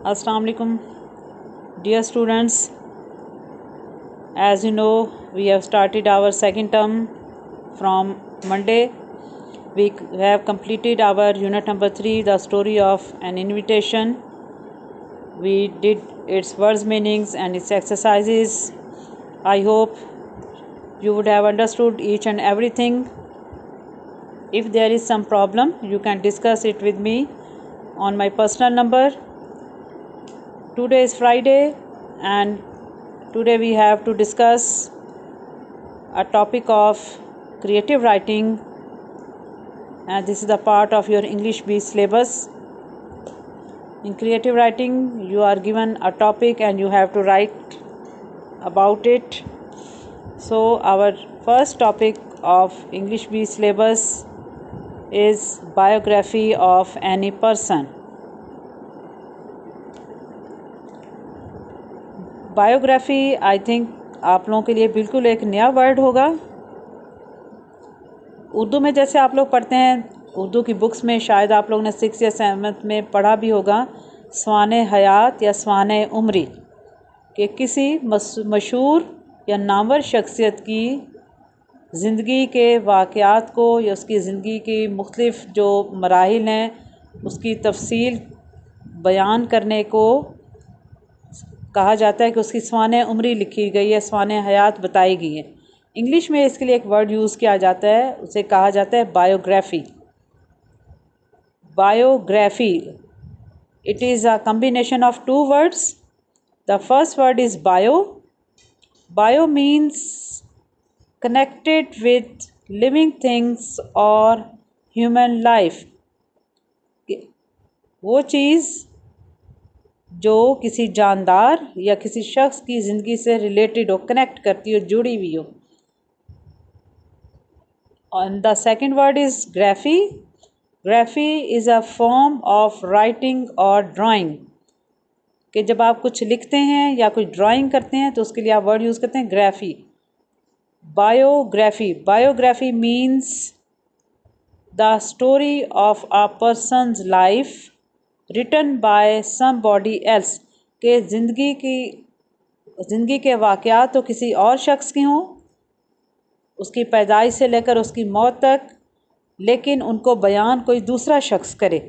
Assalamu alaikum, dear students. As you know, we have started our second term from Monday. We have completed our unit number 3, the story of an invitation. We did its words, meanings and its exercises. I hope you would have understood each and everything. If there is some problem, you can discuss it with me on my personal number. Today is Friday and today we have to discuss a topic of creative writing, and this is the part of your English B syllabus. In creative writing, you are given a topic and you have to write about it. So our first topic of English B syllabus is biography of any person. Biography I think आप लोगों के लिए बिल्कुल एक नया word होगा। उर्दू में जैसे आप लोग पढ़ते हैं, उर्दू की बुक्स में शायद आप लोगों ने 6 या 7 में पढ़ा भी होगा, स्वाने हयात या स्वाने उम्री, कि किसी मशहूर या नामवर शख्सियत की ज़िंदगी के वाक़यात को या उसकी ज़िंदगी की मुख्तलिफ़ जो मराहिल हैं उसकी तफसील बयान करने को कहा जाता है कि उसकी स्वाने उम्री लिखी गई है, स्वाने हयात बताई गई है। इंग्लिश में इसके लिए एक वर्ड यूज़ किया जाता है, उसे कहा जाता है biography. Biography, it is a combination of 2 words. The first word is bio. Bio means connected with living things or human life. वो चीज़ जो किसी जानदार या किसी शख्स की ज़िंदगी से रिलेटेड हो, कनेक्ट करती हो, जुड़ी हुई हो। और the second word is graphy. Graphy is a form of writing और ड्राइंग, कि जब आप कुछ लिखते हैं या कुछ ड्राइंग करते हैं तो उसके लिए आप वर्ड यूज़ करते हैं graphy. Biography, biography means the story of a person's life written by somebody else, के ज़िंदगी के वाक़यात तो किसी और शख्स की हों, उसकी पैदाइश से लेकर उसकी मौत तक, लेकिन उनको बयान कोई दूसरा शख्स करे,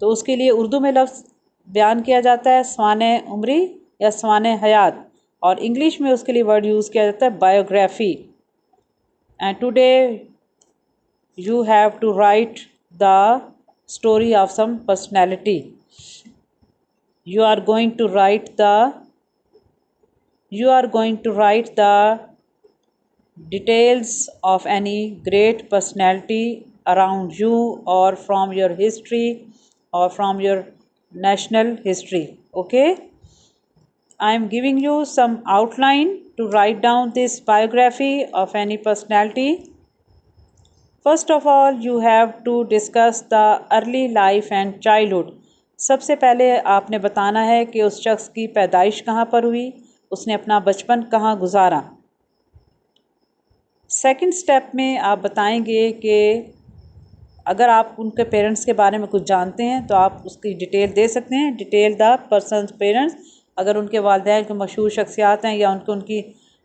तो उसके लिए उर्दू में लफ्ज़ बयान किया जाता है स्वाने उम्री या स्वाने हयात, और इंग्लिश में उसके लिए वर्ड यूज़ किया जाता है biography. And today you have to write the story of some personality. You are going to write the details of any great personality around you or from your history or from your national history. Okay, I am giving you some outline to write down this biography of any personality. First of all, you have to discuss the early life and childhood. सबसे पहले आपने बताना है कि उस शख्स की पैदाइश कहाँ पर हुई, उसने अपना बचपन कहाँ गुजारा। सेकंड स्टेप में आप बताएंगे कि अगर आप उनके पेरेंट्स के बारे में कुछ जानते हैं तो आप उसकी डिटेल दे सकते हैं, डिटेल द पर्सनस पेरेंट्स। अगर उनके वालिदैन कोई मशहूर शख्सियात हैं या उनकी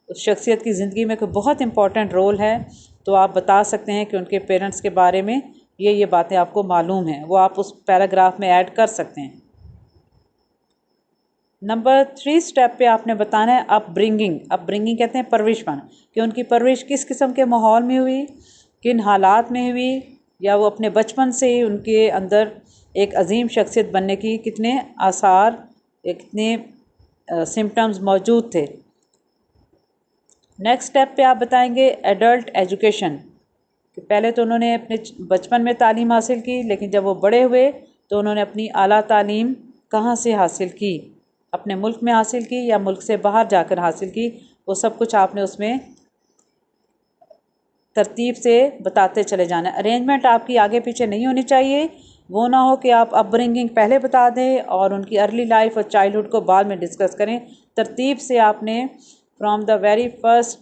उस शख्सियत की ज़िंदगी में कोई बहुत इंपॉर्टेंट रोल है तो आप बता सकते हैं कि उनके पेरेंट्स के बारे में ये बातें आपको मालूम हैं, वो आप उस पैराग्राफ में ऐड कर सकते हैं। नंबर 3 स्टेप पे आपने बताना है अपब्रिंगिंग। अपब्रिंगिंग कहते हैं परवरिशपन, कि उनकी परवरिश किस किस्म के माहौल में हुई, किन हालात में हुई, या वो अपने बचपन से ही उनके अंदर एक अजीम शख्सियत बनने की कितने आसार, कितने सिम्टम्स मौजूद थे। नेक्स्ट स्टेप पे आप बताएंगे एडल्ट एजुकेशन, कि पहले तो उन्होंने अपने बचपन में तालीम हासिल की, लेकिन जब वो बड़े हुए तो उन्होंने अपनी आला तालीम कहाँ से हासिल की, अपने मुल्क में हासिल की या मुल्क से बाहर जाकर हासिल की, वो सब कुछ आपने उसमें तरतीब से बताते चले जाना है। अरेंजमेंट आपकी आगे पीछे नहीं होनी चाहिए, वो ना हो कि आप अपब्रिंगिंग पहले बता दें और उनकी अर्ली लाइफ और चाइल्डहुड को बाद में डिस्कस करें। तरतीब से आपने from the very first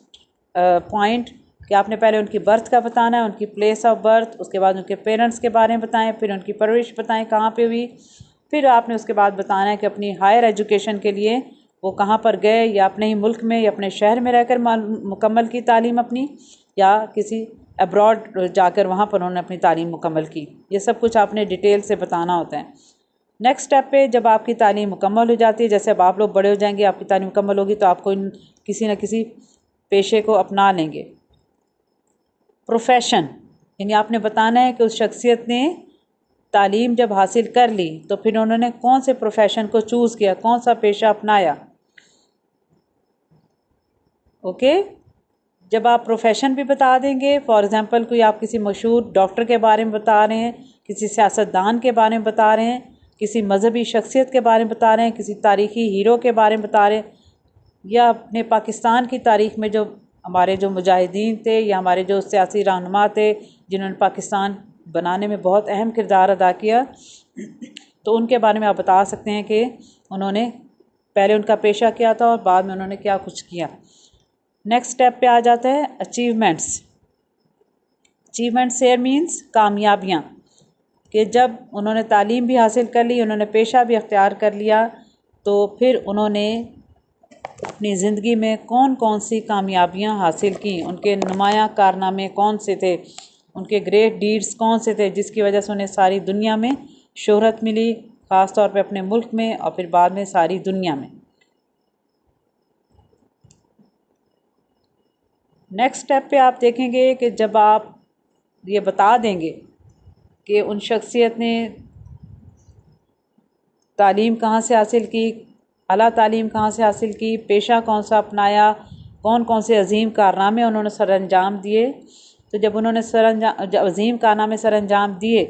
point कि आपने पहले उनकी बर्थ का बताना है, उनकी प्लेस ऑफ बर्थ, उसके बाद उनके पेरेंट्स के बारे में बताएं, फिर उनकी परवरिश बताएं कहाँ पे हुई, फिर आपने उसके बाद बताना है कि अपनी हायर एजुकेशन के लिए वो कहाँ पर गए, या अपने ही मुल्क में या अपने शहर में रहकर मुकम्मल की तालीम अपनी, या किसी अब्रॉड जाकर वहाँ पर उन्होंने अपनी तालीम मुकम्मल की। ये सब कुछ आपने डिटेल से बताना होता है। नेक्स्ट स्टेप पे जब आपकी तालीम मुकम्मल हो जाती है, जैसे अब आप लोग बड़े हो जाएंगे, आपकी तालीम मुकम्मल होगी, तो आपको किसी न किसी पेशे को अपना लेंगे। प्रोफेशन, यानी आपने बताना है कि उस शख्सियत ने तालीम जब हासिल कर ली तो फिर उन्होंने कौन से प्रोफेशन को चूज़ किया, कौन सा पेशा अपनाया। ओके, जब आप प्रोफेशन भी बता देंगे, फॉर एग्ज़ाम्पल कोई आप किसी मशहूर डॉक्टर के बारे में बता रहे हैं, किसी सियासतदान के बारे में बता रहे हैं, किसी मजहबी शख्सियत के बारे में बता रहे हैं, किसी तारीख़ी हीरो के बारे में बता रहे हैं, या अपने पाकिस्तान की तारीख़ में जो हमारे जो मुजाहिदीन थे या हमारे जो सियासी रहनुमा थे जिन्होंने पाकिस्तान बनाने में बहुत अहम किरदार अदा किया, तो उनके बारे में आप बता सकते हैं कि उन्होंने पहले उनका पेशा क्या था और बाद में उन्होंने क्या कुछ किया। नेक्स्ट स्टेप पे आ जाता है अचीवमेंट्स। अचीवमेंट्स here मीन्स कामयाबियाँ, कि जब उन्होंने तालीम भी हासिल कर ली, उन्होंने पेशा भी अख्तियार कर लिया, तो फिर उन्होंने अपनी ज़िंदगी में कौन कौन सी कामयाबियाँ हासिल की, उनके नुमायाँ कारनामे कौन से थे, उनके ग्रेट डीड्स कौन से थे जिसकी वजह से उन्हें सारी दुनिया में शोहरत मिली, ख़ास तौर पे अपने मुल्क में और फिर बाद में सारी दुनिया में। नेक्स्ट स्टेप पे आप देखेंगे कि जब आप ये बता देंगे कि उन शख्सियत ने तालीम कहाँ से हासिल की, आला तालीम कहाँ से हासिल की, पेशा कौन सा अपनाया, कौन कौन से अजीम कारनामे उन्होंने सरअंजाम दिए, तो जब उन्होंने अजीम कारनामे सरअंजाम दिए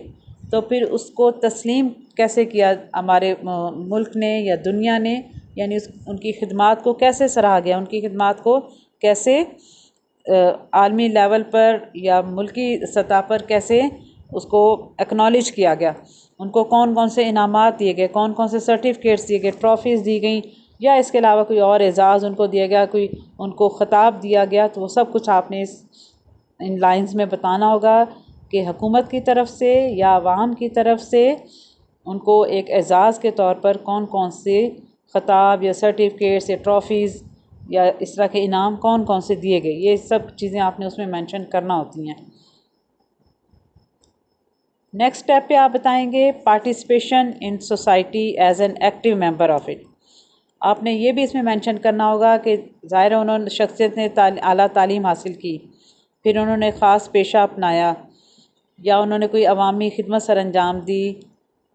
तो फिर उसको तस्लीम कैसे किया हमारे मुल्क ने या दुनिया ने, यानी उनकी खिदमात को कैसे सराहा गया, उनकी खिदमात को कैसे आलमी लेवल पर या मुल्की सतह पर कैसे उसको एक्नॉलेज किया गया, उनको कौन कौन से इनामात दिए गए, कौन कौन से सर्टिफिकेट्स दिए गए, ट्रॉफ़ीज़ दी गई, या इसके अलावा कोई और एजाज़ उनको दिया गया, कोई उनको ख़िताब दिया गया, तो वो सब कुछ आपने इन लाइंस में बताना होगा कि हुकूमत की तरफ से या आवाम की तरफ से उनको एक एजाज़ के तौर पर कौन कौन से ख़िताब या सर्टिफिकेट्स या ट्रॉफ़ीज़ या इस तरह के इनाम कौन कौन से दिए गए, ये सब चीज़ें आपने उसमें मेंशन करना होती हैं। नेक्स्ट स्टेप पे आप बताएंगे participation in society as an active member of it. आपने ये भी इसमें मेंशन करना होगा कि ज़ाहिर है उन्होंने शख्सियत ने आला तालीम हासिल की, फिर उन्होंने ख़ास पेशा अपनाया या उन्होंने कोई अवामी खिदमत सरअंजाम दी,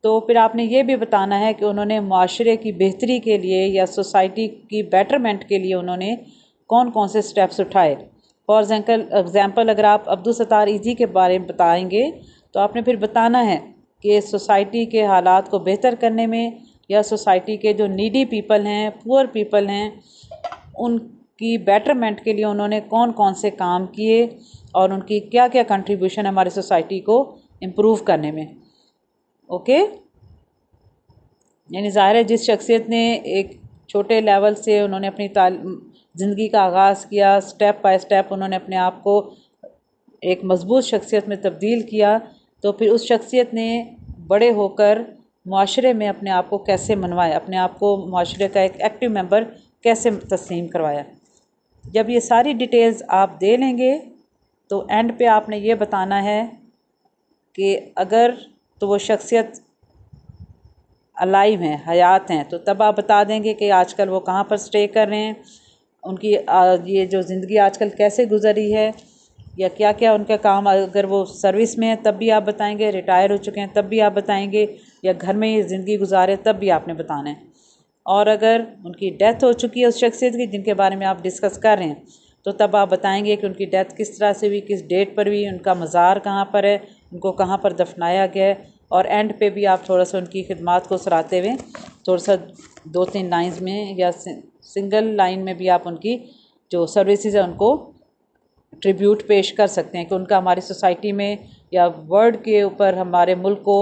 तो फिर आपने ये भी बताना है कि उन्होंने माशरे की बेहतरी के लिए या सोसाइटी की बेटरमेंट के लिए उन्होंने कौन कौन से स्टेप्स उठाए। फॉर एग्ज़ाम्पल अगर आप अब्दुल सत्तार ईजी के बारे में बताएंगे तो आपने फिर बताना है कि सोसाइटी के हालात को बेहतर करने में या सोसाइटी के जो नीडी पीपल हैं, पुअर पीपल हैं, उनकी बेटरमेंट के लिए उन्होंने कौन कौन से काम किए और उनकी क्या क्या कंट्रीब्यूशन है हमारी सोसाइटी को इम्प्रूव करने में। ओके, यानी ज़ाहिर है जिस शख्सियत ने एक छोटे लेवल से उन्होंने अपनी ज़िंदगी का आगाज़ किया, स्टेप बाय स्टेप उन्होंने अपने आप को एक मजबूत शख्सियत में तब्दील किया, तो फिर उस शख्सियत ने बड़े होकर माशरे में अपने आप को कैसे मनवाया, अपने आप को माशरे का एक एक्टिव मेंबर कैसे तस्लीम करवाया। जब ये सारी डिटेल्स आप दे लेंगे तो एंड पे आपने ये बताना है कि अगर तो वो शख्सियत अलाइव हैं, हयात हैं, तो तब आप बता देंगे कि आजकल वो कहाँ पर स्टे कर रहे हैं, उनकी ये जो ज़िंदगी आजकल कैसे गुजरी है, या क्या क्या उनका काम, अगर वो सर्विस में है तब भी आप बताएंगे, रिटायर हो चुके हैं तब भी आप बताएंगे, या घर में ये ज़िंदगी गुजारे तब भी आपने बताना है। और अगर उनकी डेथ हो चुकी है उस शख्सियत की जिनके बारे में आप डिस्कस कर रहे हैं, तो तब आप बताएंगे कि उनकी डेथ किस तरह से हुई, किस डेट पर हुई, उनका मज़ार कहाँ पर है, उनको कहाँ पर दफनाया गया है, और एंड पे भी आप थोड़ा सा उनकी खिदमात को सराहते हुए थोड़ा सा 2-3 लाइन्स में या सिंगल लाइन में भी आप उनकी जो सर्विसेज है उनको ट्रिब्यूट पेश कर सकते हैं कि उनका हमारी सोसाइटी में या वर्ल्ड के ऊपर हमारे मुल्क को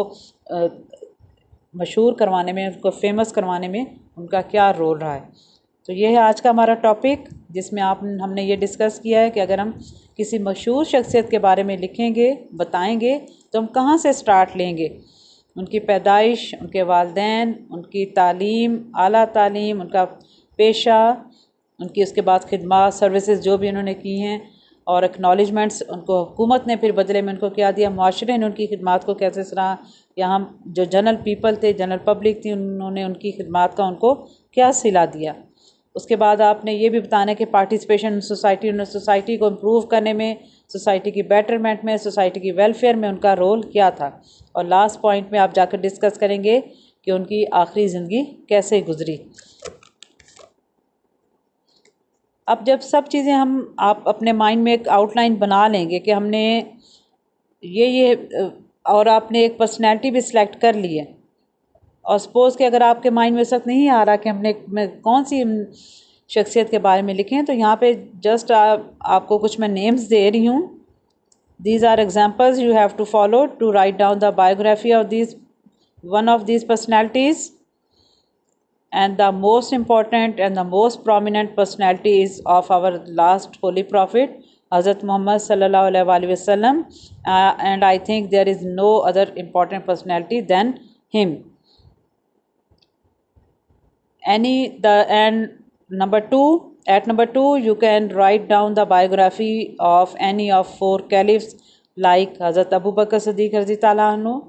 मशहूर करवाने में, उनको फेमस करवाने में उनका क्या रोल रहा है। तो ये है आज का हमारा टॉपिक, जिसमें हमने ये डिस्कस किया है कि अगर हम किसी मशहूर शख्सियत के बारे में लिखेंगे, बताएंगे, तो हम कहाँ से स्टार्ट लेंगे, उनकी पैदाइश, उनके वालिदैन, उनकी तालीम, आला तालीम, उनका पेशा, उनकी उसके बाद खिदमत सर्विसेज जो भी उन्होंने की हैं, और एक्नॉलेजमेंट्स उनको हुकूमत ने फिर बदले में उनको क्या दिया, माशरे ने उनकी खिदमत को कैसे सराहा, या हम जो जनरल पीपल थे, जनरल पब्लिक थी, उन्होंने उनकी खिदमत का उनको क्या सिला दिया। उसके बाद आपने ये भी बताना है कि पार्टिसिपेशन सोसाइटी को इम्प्रूव करने में, सोसाइटी की बेटरमेंट में, सोसाइटी की वेलफेयर में उनका रोल क्या था। और लास्ट पॉइंट में आप जाकर डिस्कस करेंगे कि उनकी आखिरी ज़िंदगी कैसे गुजरी। अब जब सब चीज़ें आप अपने माइंड में एक आउटलाइन बना लेंगे कि हमने ये और आपने एक पर्सनैलिटी भी सिलेक्ट कर ली है, और सपोज़ कि अगर आपके माइंड में इस वक्त नहीं आ रहा कि मैं कौन सी शख्सियत के बारे में लिखें, तो यहाँ पे जस्ट आपको कुछ मैं नेम्स दे रही हूँ। These are examples you have to follow to write down the biography of these one of these personalities. And the most important and the most prominent personality is of our last holy prophet Hazrat Muhammad sallallahu alaihi wasallam, and I think there is no other important personality than him. Number two, you can write down the biography of any of 4 caliphs like Hazrat Abu Bakr Siddiq रज़ी ताला अन्हु,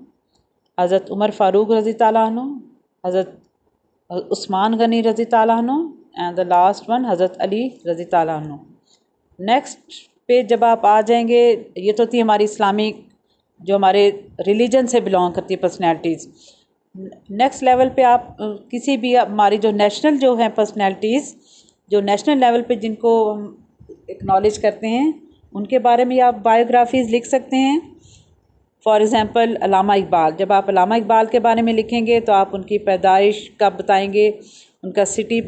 Hazrat Umar Farooq रज़ी ताला अन्हु, Hazrat Usman Ghani रज़ी ताला अन्हु, and the last one हज़रत अली रज़ी ताला अन्हु। नेक्स्ट पे जब आप आ जाएंगे, ये तो थी हमारी इस्लामिक जो हमारे रिलीजन से बिलोंग करती है पर्सनैलिटीज़। नेक्स्ट लेवल पे आप किसी भी हमारी जो नेशनल जो हैं पर्सनैलिटीज़, जो नेशनल लेवल पे जिनको हम एक्नॉलेज करते हैं, उनके बारे में आप बायोग्राफीज़ लिख सकते हैं। फॉर एग्ज़ाम्पल अल्लामा इकबाल, जब आप अल्लामा इकबाल के बारे में लिखेंगे तो आप उनकी पैदाइश कब बताएंगे, उनका सिटी,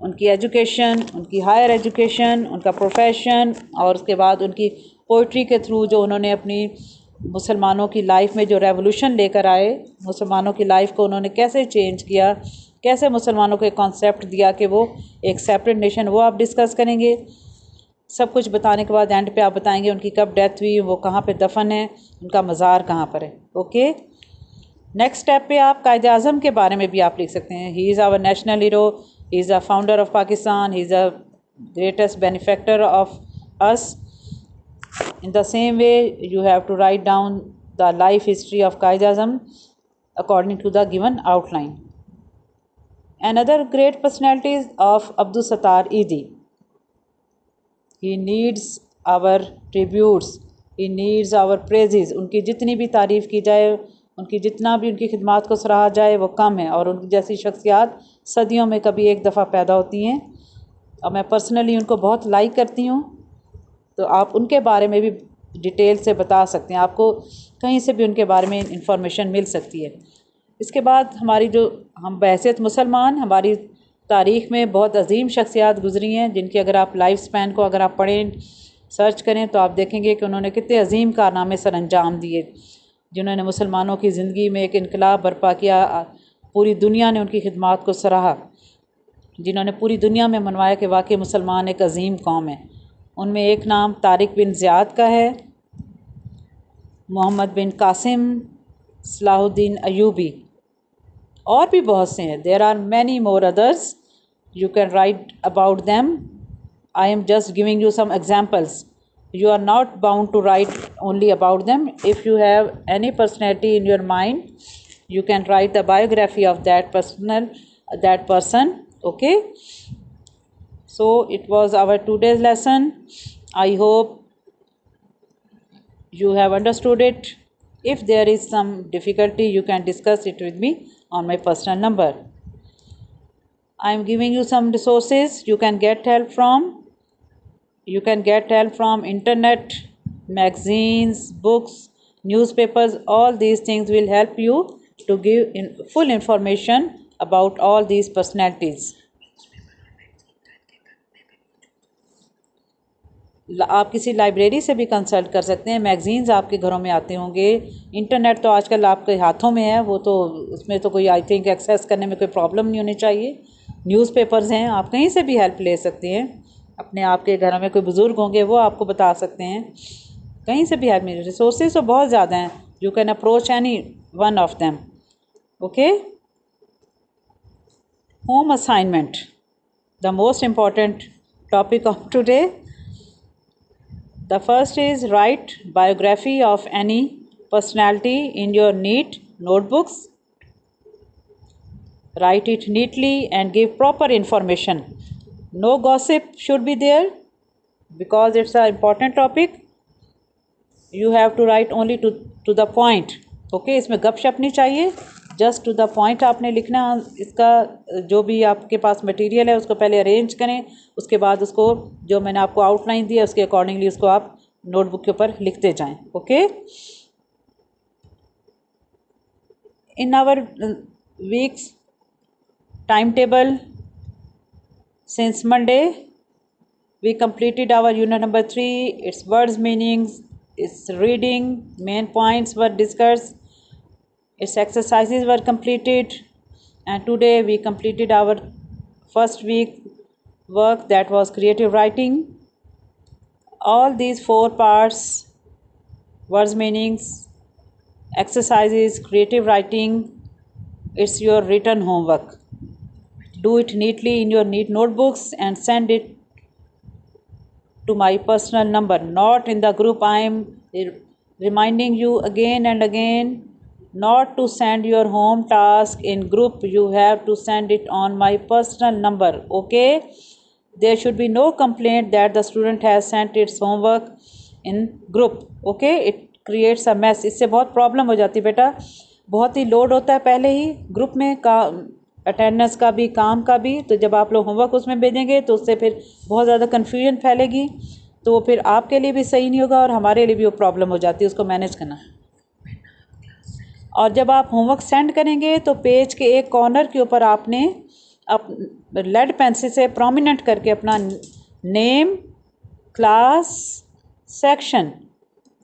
उनकी एजुकेशन, उनकी हायर एजुकेशन, उनका प्रोफेशन, और उसके बाद उनकी पोइट्री के थ्रू जो उन्होंने अपनी मुसलमानों की लाइफ में जो रेवोल्यूशन लेकर आए, मुसलमानों की लाइफ को उन्होंने कैसे चेंज किया, कैसे मुसलमानों को एक कॉन्सेप्ट दिया कि वो एक सेपरेट नेशन, वो आप डिस्कस करेंगे। सब कुछ बताने के बाद एंड पे आप बताएंगे उनकी कब डेथ हुई, वो कहाँ पे दफन है, उनका मज़ार कहाँ पर है। ओके, नेक्स्ट स्टेप पे आप कायदे आज़म के बारे में भी आप लिख सकते हैं। He is our national hero, he is the founder of Pakistan, he is the greatest benefactor of us. In the same way you have to write down the life history of Quaid-e Azam according to the given outline. Another great personalities of Abdul Sattar Idi. He needs our tributes, he needs our praises. उनकी जितनी भी तारीफ़ की जाए, उनकी जितना भी उनकी खिदमत को सराहा जाए वो कम है, और उनकी जैसी शख्सियात सदियों में कभी एक दफ़ा पैदा होती हैं, और मैं पर्सनली उनको बहुत लाइक करती हूँ। तो आप उनके बारे में भी डिटेल से बता सकते हैं, आपको कहीं से भी उनके बारे में इंफॉर्मेशन मिल सकती है। इसके बाद हमारी जो हम बहैसियत मुसलमान, हमारी तारीख़ में बहुत अजीम शख्सियात गुज़री हैं, जिनकी अगर आप लाइफ स्पैन को अगर आप पढ़ें, सर्च करें, तो आप देखेंगे कि उन्होंने कितने अजीम कारनामे सर अंजाम दिए, जिन्होंने मुसलमानों की ज़िंदगी में एक इनकलाब बर्पा किया। पूरी दुनिया ने उनकी खिदमत को सराहा, जिन्होंने पूरी दुनिया में मनवाया कि वाकई मुसलमान एक अजीम कौम है। उनमें एक नाम तारिक बिन ज़ियाद का है, मोहम्मद बिन कासिम, सलाहुद्दीन अयूबी, और भी बहुत से हैं। There are many more others, you can write about them. I am just giving you some examples, you are not bound to write only about them. If you have any personality in your mind, you can write the biography of that person. Okay, so it was our today's lesson. I hope you have understood it. If there is some difficulty, you can discuss it with me on my personal number. I am giving you some resources you can get help from. You can get help from internet, magazines, books, newspapers. All these things will help you to give full information about all these personalities. आप किसी library से भी consult कर सकते हैं, magazines आपके घरों में आते होंगे, इंटरनेट तो आजकल आपके हाथों में है, वो तो उसमें तो कोई आई थिंक एक्सेस करने में कोई प्रॉब्लम नहीं होनी चाहिए। न्यूज़पेपर्स हैं, आप कहीं से भी हेल्प ले सकते हैं। अपने आपके घरों में कोई बुज़ुर्ग होंगे, वो आपको बता सकते हैं, कहीं से भी हेल्प मिले। रिसोर्सेज तो बहुत ज़्यादा हैं, You can approach any one of them. Okay? Home assignment, the most important topic of today. The first is write biography of any personality in your neat notebooks. Write it neatly and give proper information. No gossip should be there because it's an important topic. You have to write only to the point. Okay, इसमें गपशप नहीं चाहिए, just to the point आपने लिखना. इसका जो भी आपके पास मटेरियल है उसको पहले अरेंज करें, उसके बाद उसको जो मैंने आपको आउटलाइन दिया उसके अकॉर्डिंगली उसको आप नोटबुक के ऊपर लिखते जाएं. Okay. In our weeks time table, since Monday we completed our unit number 3. Its words meanings, its reading, main points were discussed, its exercises were completed, and today we completed our first week work, that was creative writing. All these 4 parts, words meanings, exercises, creative writing, it's your written homework. Do it neatly in your neat notebooks and send it to my personal number, not in the group. I am reminding you again and again not to send your home task in group. You have to send it on my personal number. Okay? There should be no complaint that the student has sent its homework in group. Okay? It creates a mess. इससे बहुत problem हो जाती है बेटा, बहुत ही load होता है पहले ही ग्रुप में का, अटेंडेंस का भी, काम का भी. तो जब आप लोग होमवर्क उसमें भेजेंगे तो उससे फिर बहुत ज़्यादा कन्फ्यूजन फैलेगी, तो फिर आपके लिए भी सही नहीं होगा और हमारे लिए भी वो प्रॉब्लम हो जाती है उसको मैनेज करना. और जब आप होमवर्क सेंड करेंगे तो पेज के एक कॉर्नर के ऊपर आपने लेड पेंसिल से प्रोमिनेंट करके अपना name, class, section,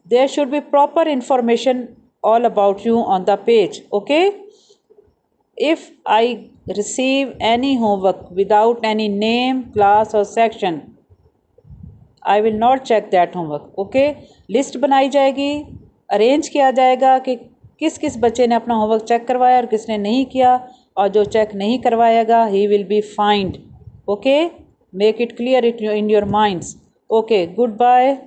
there should be proper information all about you on the page. Okay? If I receive any homework without any name, class or section, I will not check that homework. Okay? List बनाई जाएगी, arrange किया जाएगा कि किस किस बच्चे ने अपना होमवर्क चेक करवाया और किसने नहीं किया, और जो चेक नहीं करवाएगा he will be fined. Okay? Make it clear in your minds. Okay, goodbye.